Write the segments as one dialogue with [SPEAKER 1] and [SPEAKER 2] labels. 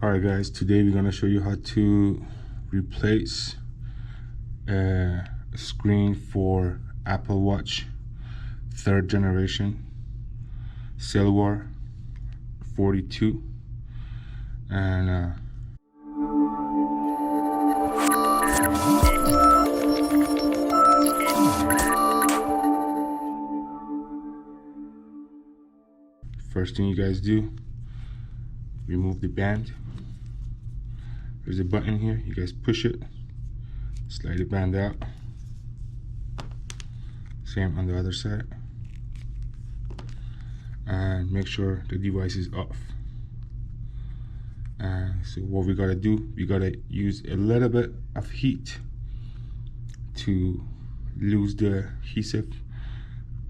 [SPEAKER 1] Alright guys, today we're going to show you how to replace a screen for Apple Watch 3rd generation Silhouette 42. And first thing you guys do, remove the band. There's a button here, you guys push it, slide the band out. Same on the other side. And make sure the device is off. So what we gotta do, we gotta use a little bit of heat to lose the adhesive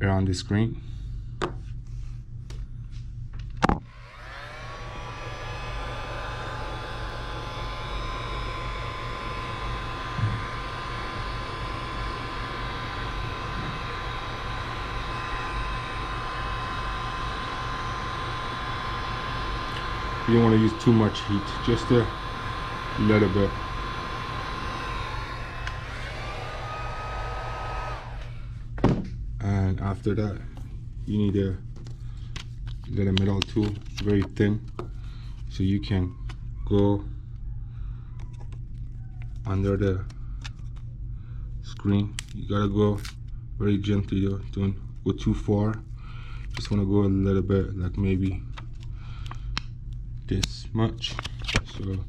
[SPEAKER 1] around the screen. You don't want to use too much heat, just a little bit. And after that, you need a little metal tool, very thin, so you can go under the screen. You gotta go very gently though, don't go too far. Just want to go a little bit, like maybe this much, so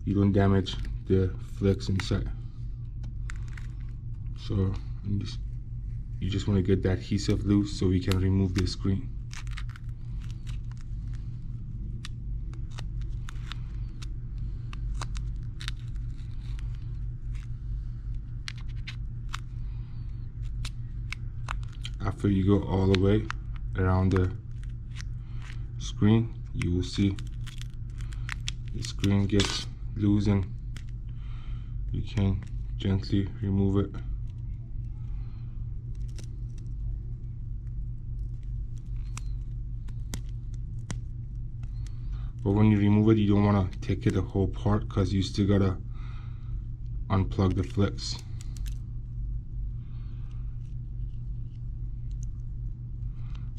[SPEAKER 1] you don't damage the flex inside. So you just want to get that adhesive loose so we can remove the screen. After you go all the way around the screen, you will see the screen gets loose and you can gently remove it. But when you remove it, you don't want to take it the whole part because you still gotta unplug the flex.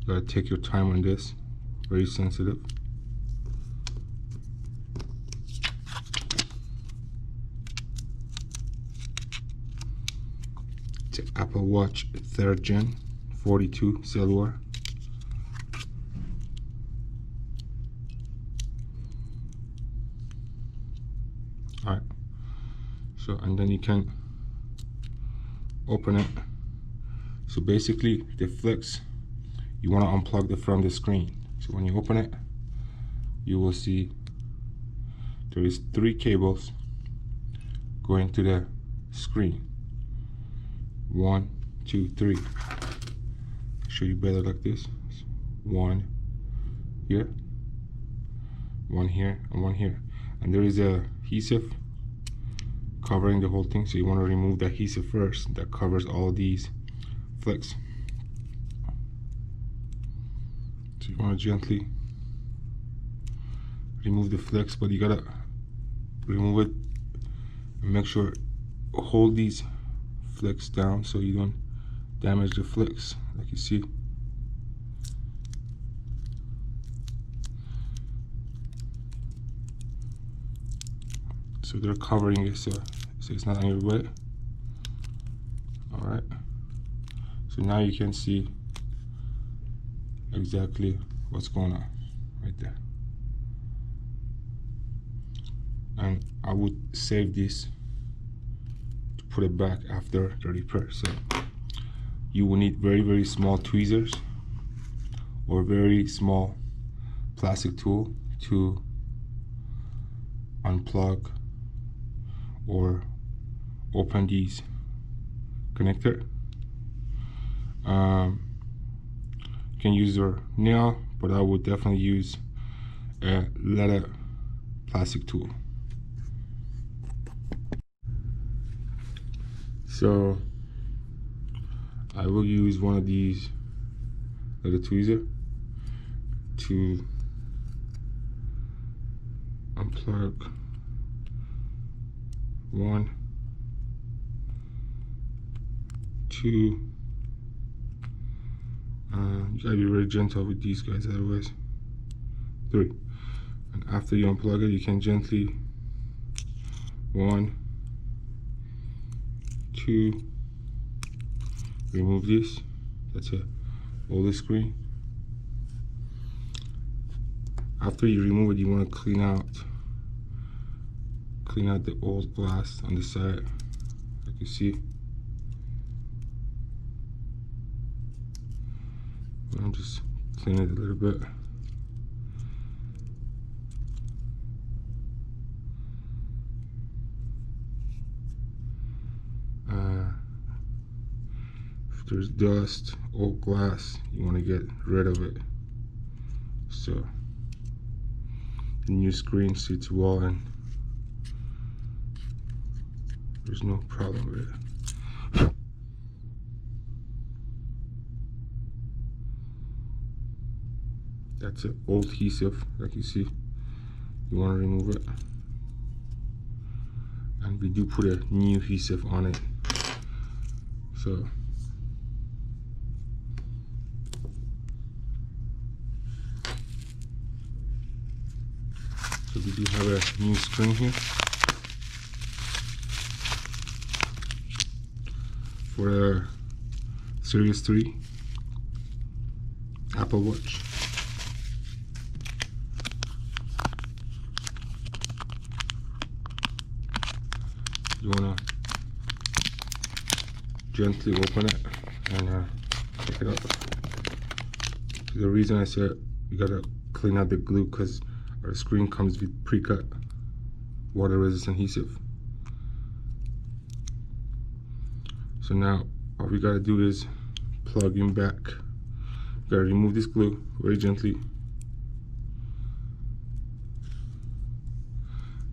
[SPEAKER 1] Gotta take your time on this, very sensitive. It's an Apple Watch 3rd Gen 42 Silhouette. Alright, so and then you can open it. So basically the flex, you want to unplug it from the screen. So when you open it, you will see there is 3 cables going to the screen. 1, 2, 3. Show you better like this. 1 here, 1 here, and 1 here. And there is a adhesive covering the whole thing, so you want to remove the adhesive first that covers all these flex. So you want to gently remove the flex, but you gotta remove it and make sure hold these flex down so you don't damage the flex, like you see. So they're covering it so it's not on your way. Alright, so now you can see exactly what's going on right there. And I would save this to put it back after the repair. So you will need very small tweezers or very small plastic tool to unplug or open these connector. You can use your nail, but I would definitely use a leather plastic tool. So I will use one of these little tweezer to unplug 1, 2. You gotta be very gentle with these guys, otherwise. 3. And after you unplug it, you can gently 1, 2, remove this. That's it. Hold the screen. After you remove it, you want to clean out the old glass on the side, like you see. I'll just clean it a little bit. If there's dust, old glass, you want to get rid of it. So the new screen sits well and there's no problem with it. That's an old adhesive, like you see. You want to remove it. And we do put a new adhesive on it. So we do have a new screen here for the Series 3 Apple Watch. You wanna gently open it and take it out. The reason I said you gotta clean out the glue, because our screen comes with pre-cut water resistant adhesive. So now all we gotta do is plug in back. You gotta remove this glue very gently.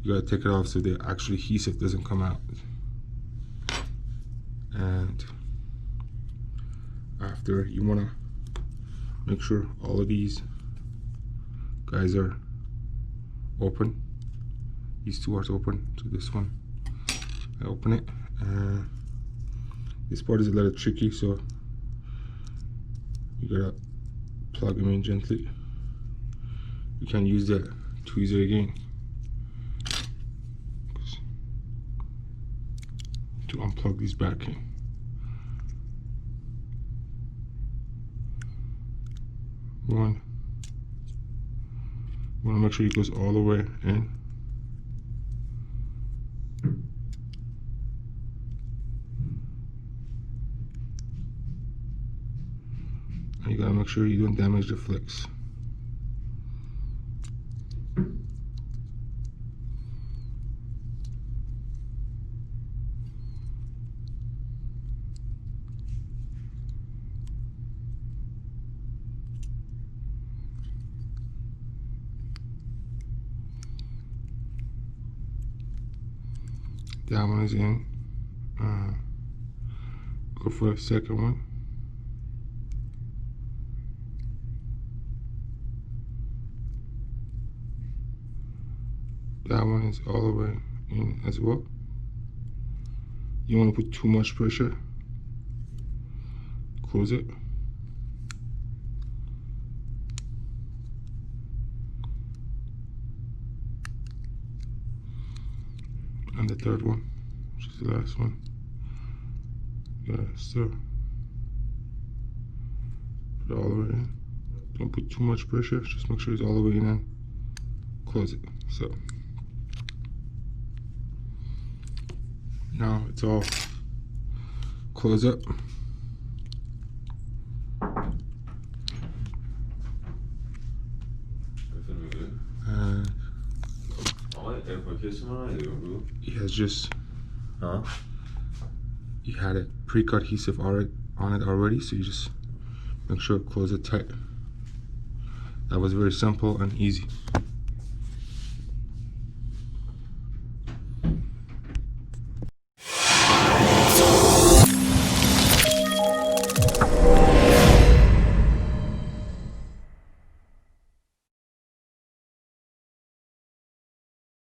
[SPEAKER 1] You gotta take it off so the actual adhesive doesn't come out. And after, you wanna make sure all of these guys are open. These two are open. So this one, I open it. This part is a little tricky, so you gotta plug them in gently. You can use the tweezer again to unplug these back in. One. You want to make sure it goes all the way in. And you gotta make sure you don't damage the flex. That one is in. Go for the second one. That one is all the way in as well. You want to put too much pressure. Close it. And the third one, which is the last one. You gotta stir. Put it all the way in. Don't put too much pressure, just make sure it's all the way in and close it. So now it's all closed up. And he has just he had a pre-cut adhesive on it already, so you just make sure to close it tight. That was very simple and easy.